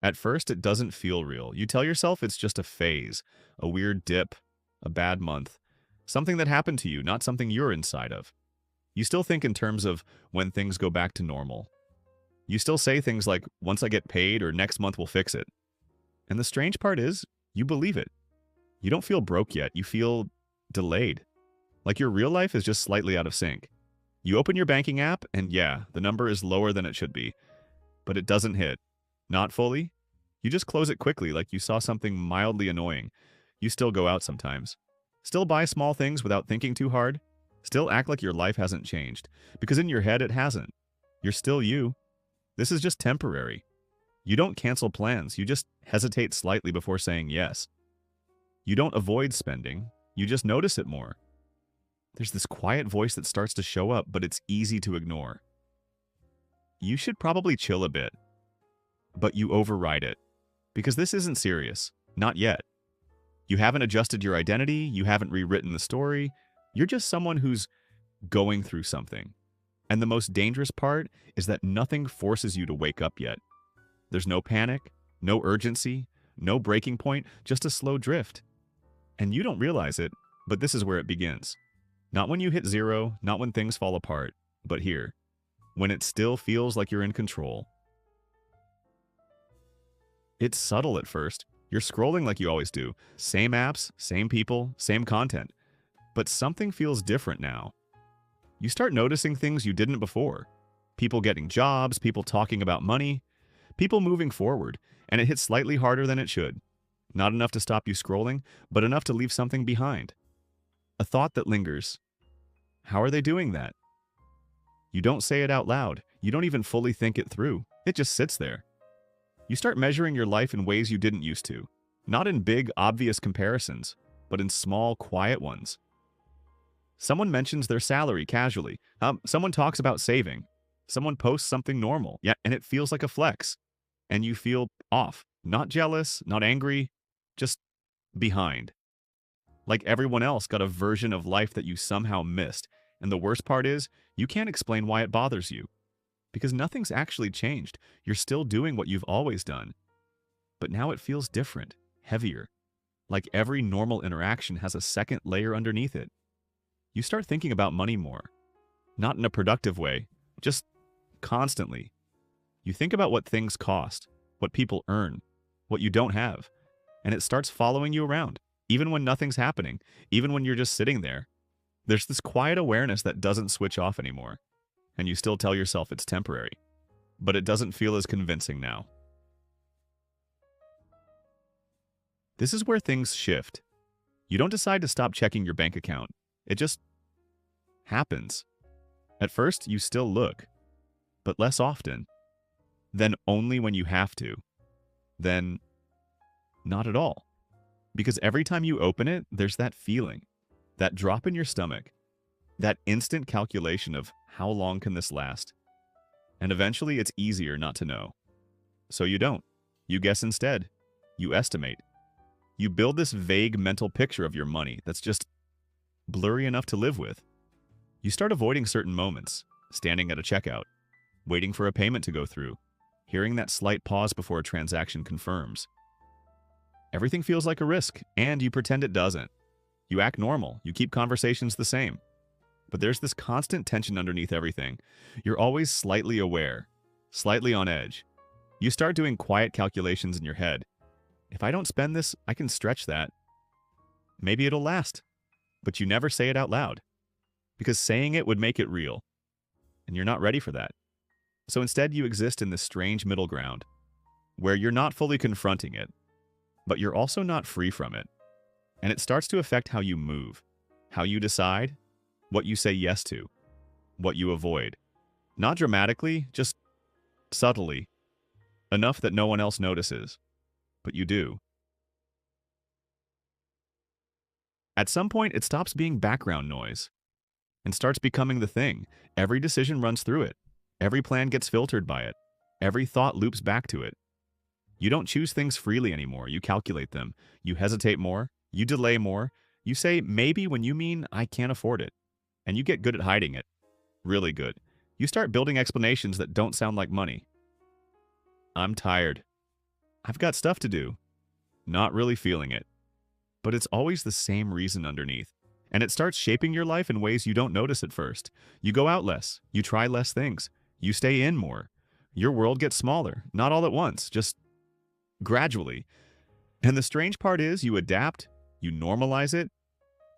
At first, it doesn't feel real. You tell yourself it's just a phase, a weird dip, a bad month, something that happened to you, not something you're inside of. You still think in terms of when things go back to normal. You still say things like, once I get paid or next month we'll fix it. And the strange part is, you believe it. You don't feel broke yet. You feel delayed. Like your real life is just slightly out of sync. You open your banking app, and yeah, the number is lower than it should be. But it doesn't hit. Not fully. You just close it quickly like you saw something mildly annoying. You still go out sometimes. Still buy small things without thinking too hard. Still act like your life hasn't changed. Because in your head, it hasn't. You're still you. This is just temporary. You don't cancel plans. You just hesitate slightly before saying yes. You don't avoid spending. You just notice it more. There's this quiet voice that starts to show up, but it's easy to ignore. You should probably chill a bit. But you override it. Because this isn't serious. Not yet. You haven't adjusted your identity. You haven't rewritten the story. You're just someone who's going through something. And the most dangerous part is that nothing forces you to wake up yet. There's no panic, no urgency, no breaking point, just a slow drift. And you don't realize it, but this is where it begins. Not when you hit zero, not when things fall apart, but here, when it still feels like you're in control. It's subtle at first. You're scrolling like you always do. Same apps, same people, same content. But something feels different now. You start noticing things you didn't before. People getting jobs, people talking about money, people moving forward, and it hits slightly harder than it should. Not enough to stop you scrolling, but enough to leave something behind. A thought that lingers. How are they doing that? You don't say it out loud. You don't even fully think it through. It just sits there. You start measuring your life in ways you didn't used to. Not in big, obvious comparisons, but in small, quiet ones. Someone mentions their salary casually. Someone talks about saving. Someone posts something normal. Yeah, and it feels like a flex. And you feel off. Not jealous, not angry, just behind. Like everyone else got a version of life that you somehow missed. And the worst part is, you can't explain why it bothers you. Because nothing's actually changed. You're still doing what you've always done. But now it feels different, heavier. Like every normal interaction has a second layer underneath it. You start thinking about money more. Not in a productive way, just constantly. You think about what things cost, what people earn, what you don't have. And it starts following you around, even when nothing's happening, even when you're just sitting there. There's this quiet awareness that doesn't switch off anymore. And you still tell yourself it's temporary. But it doesn't feel as convincing now. This is where things shift. You don't decide to stop checking your bank account. It just happens. At first, you still look, but less often. Then only when you have to. Then not at all. Because every time you open it, there's that feeling, that drop in your stomach, that instant calculation of how long can this last? And eventually it's easier not to know. So you don't. You guess instead. You estimate. You build this vague mental picture of your money that's just blurry enough to live with. You start avoiding certain moments, standing at a checkout, waiting for a payment to go through, hearing that slight pause before a transaction confirms. Everything feels like a risk, and you pretend it doesn't. You act normal. You keep conversations the same. But there's this constant tension underneath everything. You're always slightly aware, slightly on edge. You start doing quiet calculations in your head. If I don't spend this, I can stretch that. Maybe it'll last. But you never say it out loud. Because saying it would make it real. And you're not ready for that. So instead you exist in this strange middle ground, where you're not fully confronting it, but you're also not free from it. And it starts to affect how you move, how you decide, what you say yes to, what you avoid. Not dramatically, just subtly. Enough that no one else notices. But you do. At some point, it stops being background noise and starts becoming the thing. Every decision runs through it. Every plan gets filtered by it. Every thought loops back to it. You don't choose things freely anymore. You calculate them. You hesitate more. You delay more. You say maybe when you mean I can't afford it. And you get good at hiding it. Really good. You start building explanations that don't sound like money. I'm tired. I've got stuff to do. Not really feeling it. But it's always the same reason underneath. And it starts shaping your life in ways you don't notice at first. You go out less. You try less things. You stay in more. Your world gets smaller. Not all at once, just gradually. And the strange part is you adapt, you normalize it,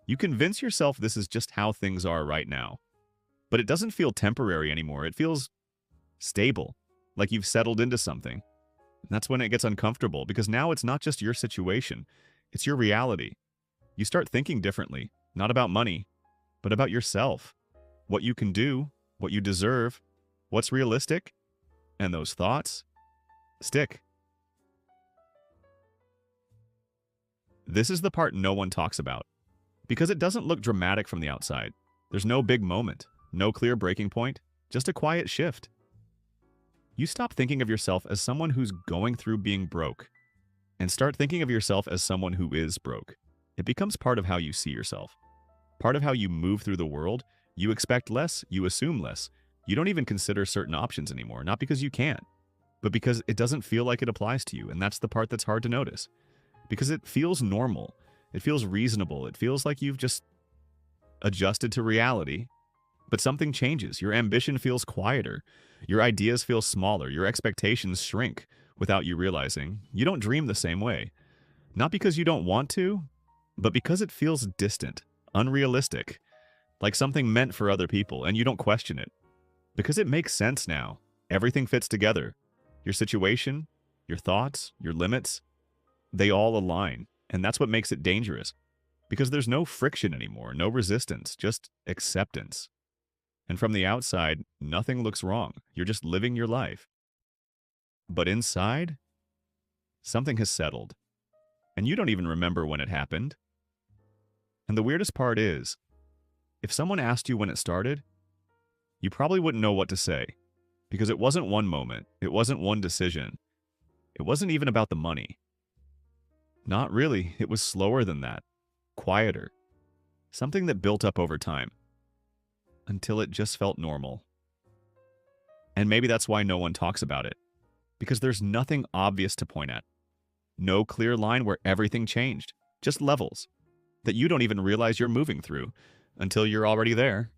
you convince yourself this is just how things are right now. But it doesn't feel temporary anymore. It feels stable, like you've settled into something. And that's when it gets uncomfortable, because now it's not just your situation, it's your reality. You start thinking differently, not about money, but about yourself, what you can do, what you deserve, what's realistic, and those thoughts stick. This is the part no one talks about, because it doesn't look dramatic from the outside. There's no big moment, no clear breaking point, just a quiet shift. You stop thinking of yourself as someone who's going through being broke, and start thinking of yourself as someone who is broke. It becomes part of how you see yourself, part of how you move through the world. You expect less, you assume less. You don't even consider certain options anymore, not because you can't, but because it doesn't feel like it applies to you, and that's the part that's hard to notice. Because it feels normal, it feels reasonable, it feels like you've just adjusted to reality, but something changes. Your ambition feels quieter, your ideas feel smaller, your expectations shrink without you realizing. You don't dream the same way. Not because you don't want to, but because it feels distant, unrealistic, like something meant for other people, and you don't question it. Because it makes sense now. Everything fits together. Your situation, your thoughts, your limits, they all align. And that's what makes it dangerous. Because there's no friction anymore, no resistance, just acceptance. And from the outside, nothing looks wrong. You're just living your life. But inside, something has settled. And you don't even remember when it happened. And the weirdest part is, if someone asked you when it started, you probably wouldn't know what to say. Because it wasn't one moment. It wasn't one decision. It wasn't even about the money. Not really. It was slower than that. Quieter. Something that built up over time. Until it just felt normal. And maybe that's why no one talks about it. Because there's nothing obvious to point at. No clear line where everything changed. Just levels that you don't even realize you're moving through until you're already there.